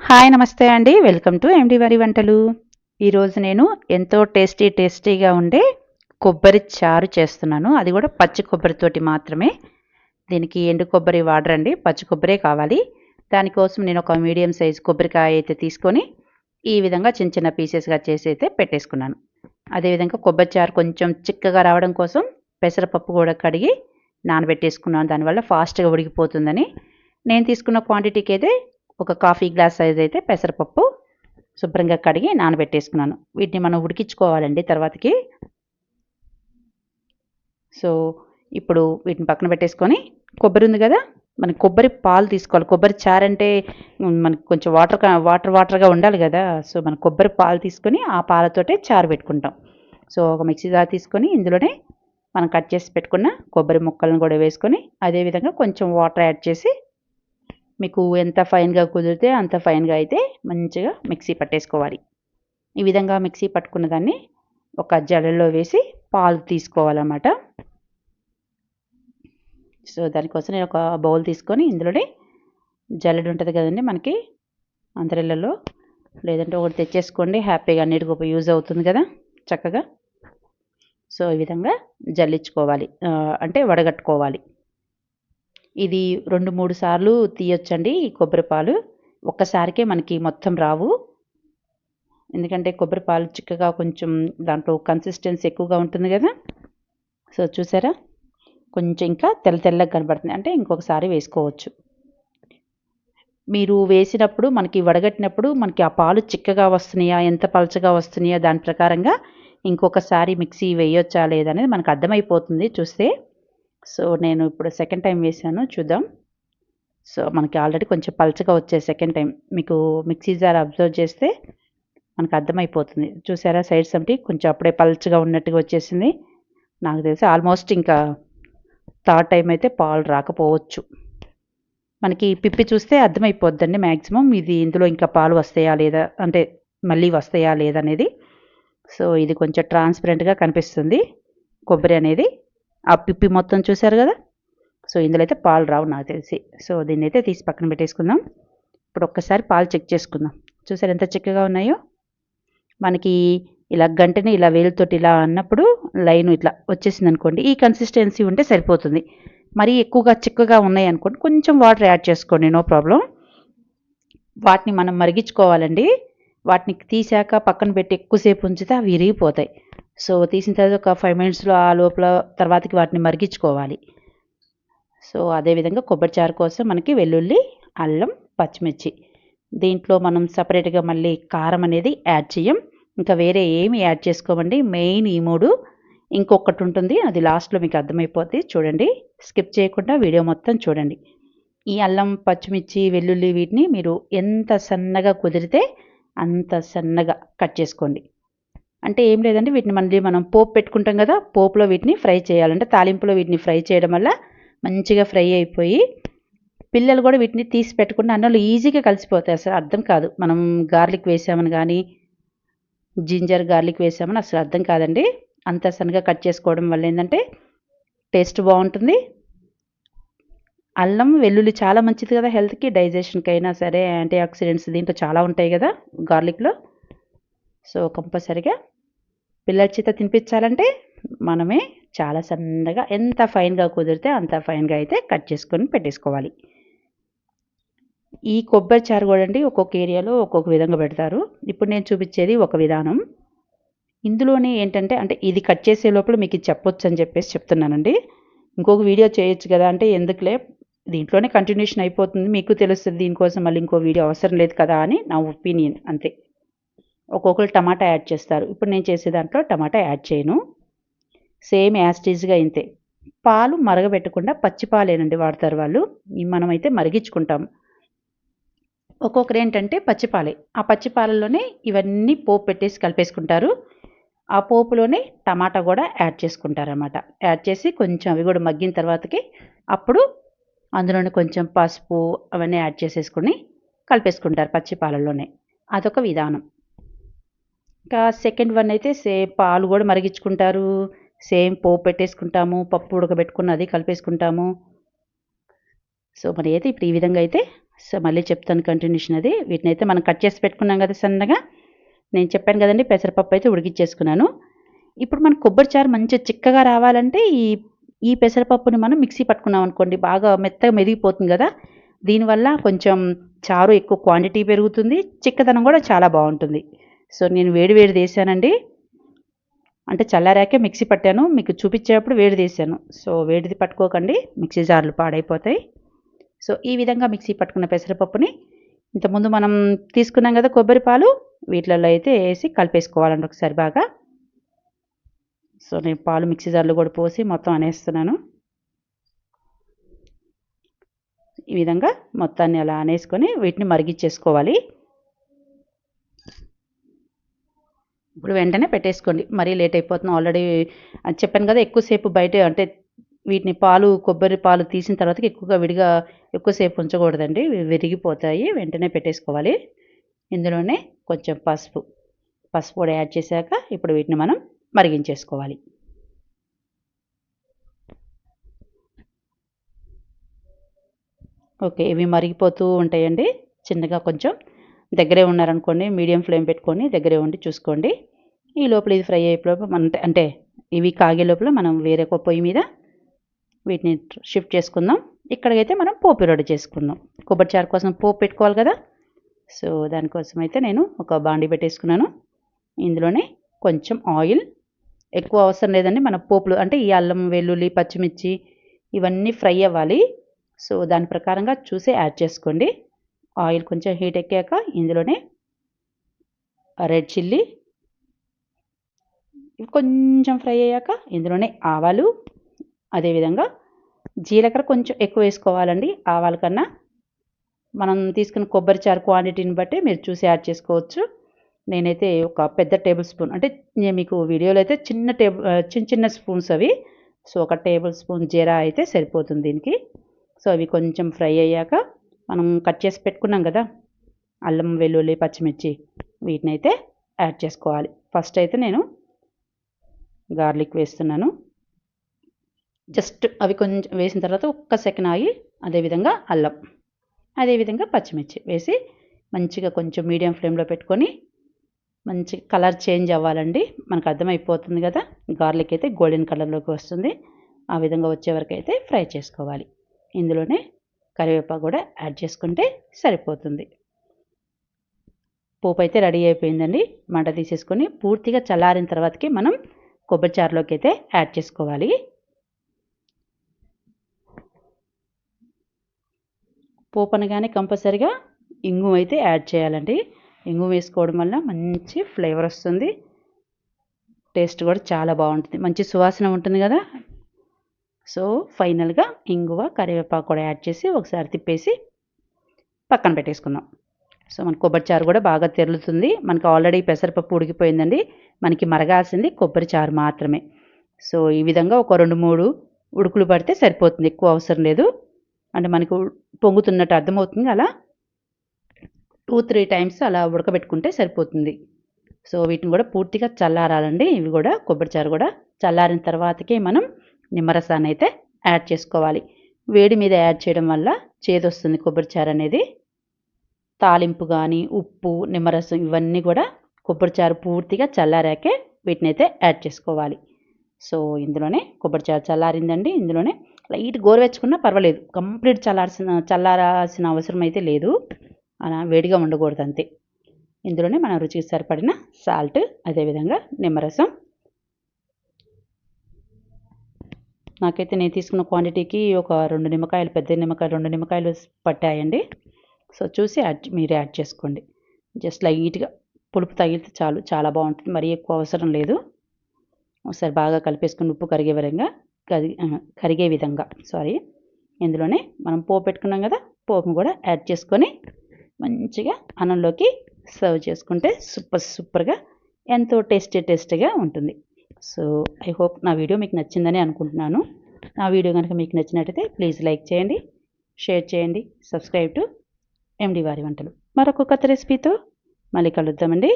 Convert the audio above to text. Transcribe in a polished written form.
Hi నమస్తే అండి. Welcome to MD వారి వంటలు. ఈరోజు నేను ఎంతో టేస్టీగా ఉండే కొబ్బరి చారు చేస్తున్నాను. అది కూడా పచ్చి కొబ్బరితోటి మాత్రమే. దీనికి ఎండు కొబ్బరి వాడరండి, పచ్చి కొబ్బరే కావాలి. దానికోసం నేను ఒక మీడియం సైజ్ కొబ్బరికాయ అయితే తీసుకొని ఈ విధంగా చిన్న చిన్న పీసెస్గా చేసి అయితే పెట్టేసుకున్నాను. అదేవిధంగా కొబ్బరి చారు కొంచెం చిక్కగా రావడం కోసం పెసరపప్పు కూడా కడిగి నానబెట్టేసుకున్నాను. దానివల్ల ఫాస్ట్గా ఉడికిపోతుందని. నేను తీసుకున్న క్వాంటిటీకి అయితే ఒక కాఫీ గ్లాస్ సైజ్ అయితే పెసరపప్పు శుభ్రంగా కడిగి నానబెట్టేసుకున్నాను. వీటిని మనం ఉడికించుకోవాలండి తర్వాతకి. సో ఇప్పుడు వీటిని పక్కన పెట్టేసుకొని కొబ్బరి ఉంది కదా, మనకి కొబ్బరి పాలు తీసుకోవాలి. కొబ్బరి చారు అంటే మనకి కొంచెం వాటర్గా ఉండాలి కదా. సో మన కొబ్బరి పాలు తీసుకొని ఆ పాలతోటే చారు పెట్టుకుంటాం. సో ఒక మిక్సీ జార్ తీసుకొని ఇందులోనే మనం కట్ చేసి పెట్టుకున్న కొబ్బరి ముక్కలను కూడా వేసుకొని అదేవిధంగా కొంచెం వాటర్ యాడ్ చేసి మీకు ఎంత ఫైన్గా కుదిరితే అంత ఫైన్గా అయితే మంచిగా మిక్సీ పట్టేసుకోవాలి. ఈ విధంగా మిక్సీ పట్టుకున్న దాన్ని ఒక జల్లెడలో వేసి పాలు తీసుకోవాలన్నమాట. సో దానికోసం నేను ఒక బౌల్ తీసుకొని ఇందులోనే జల్లెడ ఉంటుంది కదండి మనకి అందరిళ్ళలో, లేదంటే ఒకటి తెచ్చేసుకోండి, హ్యాపీగా అన్నిటికీ యూజ్ అవుతుంది కదా చక్కగా. సో ఈ విధంగా జల్లించుకోవాలి, అంటే వడగట్టుకోవాలి. ఇది 2-3 సార్లు తీయొచ్చండి ఈ కొబ్బరి పాలు. ఒక్కసారికే మనకి మొత్తం రావు. ఎందుకంటే కొబ్బరి పాలు చిక్కగా కొంచెం దాంట్లో కన్సిస్టెన్సీ ఎక్కువగా ఉంటుంది కదా. సో చూసారా, కొంచెం ఇంకా తెల్లగా కనబడుతుంది, అంటే ఇంకొకసారి వేసుకోవచ్చు. మీరు వేసినప్పుడు మనకి వడగట్టినప్పుడు మనకి ఆ పాలు చిక్కగా వస్తున్నాయా, ఎంత పలచగా వస్తున్నాయా దాని ప్రకారంగా ఇంకొకసారి మిక్సీ వేయొచ్చా లేదనేది మనకు అర్థమైపోతుంది చూస్తే. సో నేను ఇప్పుడు సెకండ్ టైం వేసాను, చూద్దాం. సో మనకి ఆల్రెడీ కొంచెం పలచగా వచ్చే సెకండ్ టైం మీకు మిక్సీ జార్ అబ్జర్వ్ చేస్తే మనకు అర్థమైపోతుంది. చూసారా, సైడ్స్ అంటే కొంచెం అప్పుడే పలచగా ఉన్నట్టుగా వచ్చేసింది. నాకు తెలిసి ఆల్మోస్ట్ ఇంకా థర్డ్ టైం అయితే పాలు రాకపోవచ్చు. మనకి పిప్పి చూస్తే అర్థమైపోద్దండి మ్యాక్సిమం ఇది ఇందులో ఇంకా పాలు వస్తాయా లేదా, అంటే మళ్ళీ వస్తాయా లేదా అనేది. సో ఇది కొంచెం ట్రాన్స్పరెంట్గా కనిపిస్తుంది కొబ్బరి అనేది. ఆ పిప్పి మొత్తం చూసారు కదా. సో ఇందులో అయితే పాలు రావు నాకు తెలిసి. సో దీన్ని అయితే తీసి పక్కన పెట్టేసుకుందాం. ఇప్పుడు ఒక్కసారి పాలు చెక్ చేసుకుందాం. చూసారు ఎంత చిక్కగా ఉన్నాయో. మనకి ఇలా గంటని ఇలా వేలుతోటి ఇలా అన్నప్పుడు లైన్ ఇట్లా వచ్చేసింది అనుకోండి, ఈ కన్సిస్టెన్సీ ఉంటే సరిపోతుంది. మరీ ఎక్కువగా చిక్కగా ఉన్నాయి అనుకోండి, కొంచెం వాటర్ యాడ్ చేసుకోండి, నో ప్రాబ్లం. వాటిని మనం మరిగించుకోవాలండి. వాటిని తీసాక పక్కన పెట్టి ఎక్కువసేపు ఉంచితే అవి విరిగిపోతాయి. సో తీసిన తర్వాత ఒక 5 మినిట్స్లో ఆ లోపల తర్వాతకి వాటిని మరిగించుకోవాలి. సో అదేవిధంగా కొబ్బరి చారు కోసం మనకి వెల్లుల్లి, అల్లం, పచ్చిమిర్చి, దీంట్లో మనం సపరేట్గా మళ్ళీ కారం అనేది యాడ్ చేయం, ఇంకా వేరే ఏమి యాడ్ చేసుకోమండి. మెయిన్ ఈ 3. ఇంకొకటి ఉంటుంది, అది లాస్ట్లో మీకు అర్థమైపోద్ది, చూడండి, స్కిప్ చేయకుండా వీడియో మొత్తం చూడండి. ఈ అల్లం, పచ్చిమిర్చి, వెల్లుల్లి వీటిని మీరు ఎంత సన్నగా కుదిరితే అంత సన్నగా కట్ చేసుకోండి. అంటే ఏం లేదండి, వీటిని మళ్ళీ మనం పోపు పెట్టుకుంటాం కదా, పోపులో వీటిని ఫ్రై చేయాలంటే తాలింపులో వీటిని ఫ్రై చేయడం వల్ల మంచిగా ఫ్రై అయిపోయి పిల్లలు కూడా వీటిని తీసి పెట్టుకుంటే అన్నంలో ఈజీగా కలిసిపోతాయి. అసలు అర్థం కాదు, మనం గార్లిక్ వేసామని కానీ జింజర్ గార్లిక్ వేసామని అసలు అర్థం కాదండి. అంత సన్నగా కట్ చేసుకోవడం వల్ల ఏంటంటే టేస్ట్ బాగుంటుంది. అల్లం వెల్లుల్లి చాలా మంచిది కదా హెల్త్కి, డైజెషన్కి అయినా సరే, యాంటీ ఆక్సిడెంట్స్ దీంట్లో చాలా ఉంటాయి కదా గార్లిక్లో. సో కంపల్సరిగా పిల్లల చేత తినిపించాలంటే మనమే చాలా సన్నగా ఎంత ఫైన్గా కుదిరితే అంత ఫైన్గా అయితే కట్ చేసుకొని పెట్టేసుకోవాలి. ఈ కొబ్బరి చారు కూడా అండి ఒక్కొక్క ఏరియాలో ఒక్కొక్క విధంగా పెడతారు. ఇప్పుడు నేను చూపించేది ఒక విధానం. ఇందులోనే ఏంటంటే, అంటే ఇది కట్ చేసే లోపల మీకు ఇది చెప్పొచ్చు అని చెప్పేసి చెప్తున్నానండి. ఇంకొక వీడియో చేయొచ్చు కదా అంటే ఎందుకులే, దీంట్లోనే కంటిన్యూషన్ అయిపోతుంది, మీకు తెలుస్తుంది, దీనికోసం మళ్ళీ ఇంకో వీడియో అవసరం లేదు కదా అని నా ఒపీనియన్ అంతే. ఒక్కొక్కరు టమాటా యాడ్ చేస్తారు, ఇప్పుడు నేను చేసే దాంట్లో టమాటా యాడ్ చేయను. సేమ్ యాస్టీజ్గా ఇంతే. పాలు మరగబెట్టకుండా పచ్చి పాలేనండి వాడతారు వాళ్ళు, మనమైతే మరిగించుకుంటాము. ఒక్కొక్కరు ఏంటంటే పచ్చిపాలే, ఆ పచ్చిపాలలోనే ఇవన్నీ పోపు పెట్టేసి కలిపేసుకుంటారు. ఆ పోపులోనే టమాటా కూడా యాడ్ చేసుకుంటారన్నమాట. యాడ్ చేసి కొంచెం అవి కూడా మగ్గిన తర్వాతకి అప్పుడు అందులోనే కొంచెం పసుపు అవన్నీ యాడ్ చేసేసుకొని కలిపేసుకుంటారు పచ్చిపాలలోనే. అదొక విధానం. ఇంకా సెకండ్ వన్ అయితే సేమ్ పాలు కూడా మరిగించుకుంటారు, సేమ్ పోపు పెట్టేసుకుంటాము, పప్పు ఉడకబెట్టుకున్నది కలిపేసుకుంటాము. సో మరి అయితే ఇప్పుడు ఈ విధంగా అయితే సో మళ్ళీ చెప్తాను కంటిన్యూషన్ అది. వీటినైతే మనం కట్ చేసి పెట్టుకున్నాం కదా సన్నగా. నేను చెప్పాను కదండి పెసరపప్పు అయితే ఉడికిచ్చేసుకున్నాను. ఇప్పుడు మన కొబ్బరి చారు మంచిగా చిక్కగా రావాలంటే ఈ ఈ పెసరపప్పుని మనం మిక్సీ పట్టుకున్నాం అనుకోండి, బాగా మెత్తగా మెదిగిపోతుంది కదా. దీనివల్ల కొంచెం చారు ఎక్కువ క్వాంటిటీ పెరుగుతుంది, చిక్కదనం కూడా చాలా బాగుంటుంది. సో నేను వేడి వేడి వేసానండి, అంటే చల్లారాకే మిక్సీ పట్టాను, మీకు చూపించేటప్పుడు వేడి తీసాను. సో వేడిది పట్టుకోకండి, మిక్సీ జార్లు పాడైపోతాయి. సో ఈ విధంగా మిక్సీ పట్టుకున్న పెసరపప్పుని ఇంతకుముందు మనం తీసుకున్నాం కదా కొబ్బరి పాలు, వీటిలలో అయితే వేసి కలిపేసుకోవాలండి ఒకసారి బాగా. సో నేను పాలు మిక్సీ జార్లో కూడా పోసి మొత్తం అనేస్తున్నాను. ఈ విధంగా మొత్తాన్ని అలా అనేసుకొని వీటిని మరిగిచ్చేసుకోవాలి. ఇప్పుడు వెంటనే పెట్టేసుకోండి, మరీ లేట్ అయిపోతుంది. ఆల్రెడీ చెప్పాను కదా ఎక్కువసేపు బయట అంటే వీటిని కొబ్బరి పాలు తీసిన తర్వాత ఎక్కువగా విడిగా ఎక్కువసేపు ఉంచకూడదండి, విరిగిపోతాయి. వెంటనే పెట్టేసుకోవాలి. ఇందులోనే కొంచెం పసుపు కూడా యాడ్ చేశాక ఇప్పుడు వీటిని మనం మరిగించేసుకోవాలి. ఓకే, ఇవి మరిగిపోతూ ఉంటాయండి. చిన్నగా కొంచెం దగ్గరే ఉన్నారనుకోండి, మీడియం ఫ్లేమ్ పెట్టుకొని దగ్గరే ఉండి చూసుకోండి. ఈ లోపల ఇది ఫ్రై అయ్యే లోపల అంటే ఇవి కాగే లోపల మనం వేరే పొయ్యి మీద వీటిని షిఫ్ట్ చేసుకుందాం. ఇక్కడికైతే మనం పోపు రెడీ చేసుకుందాం. కొబ్బరి చారు కోసం పోపు పెట్టుకోవాలి కదా. సో దానికోసం అయితే నేను ఒక బాండీ పెట్టేసుకున్నాను. ఇందులోనే కొంచెం ఆయిల్, ఎక్కువ అవసరం లేదండి. మన పోపులు అంటే ఈ అల్లం వెల్లుల్లి పచ్చిమిర్చి ఇవన్నీ ఫ్రై అవ్వాలి. సో దాని ప్రకారంగా చూసి యాడ్ చేసుకోండి. ఆయిల్ కొంచెం హీట్ ఎక్కాక ఇందులోనే రెడ్ చిల్లీ ఇవి కొంచెం ఫ్రై అయ్యాక ఇందులోనే ఆవాలు, అదేవిధంగా జీలకర్ర కొంచెం ఎక్కువ వేసుకోవాలండి. ఆవాల కన్నా మనం తీసుకున్న కొబ్బరి చారు క్వాంటిటీని బట్టి మీరు చూసి యాడ్ చేసుకోవచ్చు. నేనైతే ఒక పెద్ద టేబుల్ స్పూన్, అంటే నేను మీకు వీడియోలో అయితే చిన్న చిన్న స్పూన్స్ అవి. సో ఒక టేబుల్ స్పూన్ జీరా అయితే సరిపోతుంది దీనికి. సో అవి కొంచెం ఫ్రై అయ్యాక మనం కట్ చేసి పెట్టుకున్నాం కదా అల్లం వెల్లుల్లి పచ్చిమిర్చి, వీటిని అయితే యాడ్ చేసుకోవాలి. ఫస్ట్ అయితే నేను గార్లిక్ వేస్తున్నాను. జస్ట్ అవి కొంచెం వేసిన తర్వాత ఒక్క సెకండ్ ఆగి అదేవిధంగా అల్లం, అదేవిధంగా పచ్చిమిర్చి వేసి మంచిగా కొంచెం మీడియం ఫ్లేమ్లో పెట్టుకొని మంచి కలర్ చేంజ్ అవ్వాలండి. మనకు అర్థమైపోతుంది కదా, గార్లిక్ అయితే గోల్డెన్ కలర్లోకి వస్తుంది. ఆ విధంగా వచ్చే వరకు అయితే ఫ్రై చేసుకోవాలి. ఇందులోనే కరివేపాకు కూడా యాడ్ చేసుకుంటే సరిపోతుంది. పోపు అయితే రెడీ అయిపోయిందండి. మంట తీసేసుకొని పూర్తిగా చల్లారిన తర్వాతకి మనం కొబ్బరి చారులోకి అయితే యాడ్ చేసుకోవాలి. పోపు అనగానే కంపల్సరిగా ఇంగు అయితే యాడ్ చేయాలండి. ఇంగు వేసుకోవడం వల్ల మంచి ఫ్లేవర్ వస్తుంది, టేస్ట్ కూడా చాలా బాగుంటుంది, మంచి సువాసన ఉంటుంది కదా. సో ఫైనల్గా ఇంగువ కరివేపాకు కూడా యాడ్ చేసి ఒకసారి తిప్పేసి పక్కన పెట్టేసుకుందాం. సో మన కొబ్బరి చారు కూడా బాగా తెరులుతుంది. మనకు ఆల్రెడీ పెసరపప్పు ఉడికిపోయిందండి, మనకి మరగాల్సింది కొబ్బరి చారు మాత్రమే. సో ఈ విధంగా ఒక 2-3 ఉడుకులు పడితే సరిపోతుంది, ఎక్కువ అవసరం లేదు. అంటే మనకు పొంగుతున్నట్టు అర్థమవుతుంది. అలా 2-3 టైమ్స్ అలా ఉడకబెట్టుకుంటే సరిపోతుంది. సో వీటిని కూడా పూర్తిగా చల్లారాలండి. ఇవి కూడా కొబ్బరి చారు కూడా చల్లారిన తర్వాతకే మనం నిమ్మరసాన్ని అయితే యాడ్ చేసుకోవాలి. వేడి మీద యాడ్ చేయడం వల్ల చేదొస్తుంది కొబ్బరి చారు అనేది. తాలింపు కానీ ఉప్పు నిమ్మరసం ఇవన్నీ కూడా కొబ్బరి చారు పూర్తిగా చల్లారాకే వీటిని అయితే యాడ్ చేసుకోవాలి. సో ఇందులోనే కొబ్బరి చారు చల్లారిందండి. ఇందులోనే లైట్ గోరువెచ్చుకున్నా పర్వాలేదు, కంప్లీట్ చల్లారాల్సిన అవసరం అయితే లేదు. అలా వేడిగా ఉండకూడదు అంతే. ఇందులోనే మన రుచికి సరిపడిన సాల్ట్, అదేవిధంగా నిమ్మరసం. నాకైతే నేను తీసుకున్న క్వాంటిటీకి ఒక 2 నిమ్మకాయలు, పెద్ద నిమ్మకాయలు 2 నిమ్మకాయలు పట్టాయండి. సో చూసి మీరు యాడ్ చేసుకోండి. జస్ట్ లైట్గా పులుపు తగిలితే చాలు, చాలా బాగుంటుంది, మరీ ఎక్కువ అవసరం లేదు. ఒకసారి బాగా కలిపేసుకుని ఉప్పు కరిగే విధంగా ఇందులోనే మనం పోపు పెట్టుకున్నాం కదా, పోపును కూడా యాడ్ చేసుకొని మంచిగా అన్నంలోకి సర్వ్ చేసుకుంటే సూపర్గా ఎంతో టేస్టీగా ఉంటుంది. సో ఐ హోప్ నా వీడియో మీకు నచ్చిందని అనుకుంటున్నాను. నా వీడియో కనుక మీకు నచ్చినట్టయితే ప్లీజ్ లైక్ చేయండి, షేర్ చేయండి, సబ్స్క్రైబ్ టు ఎండి వారి వంటలు. మరొక కొత్త రెసిపీతో మళ్ళీ కలుద్దామండి.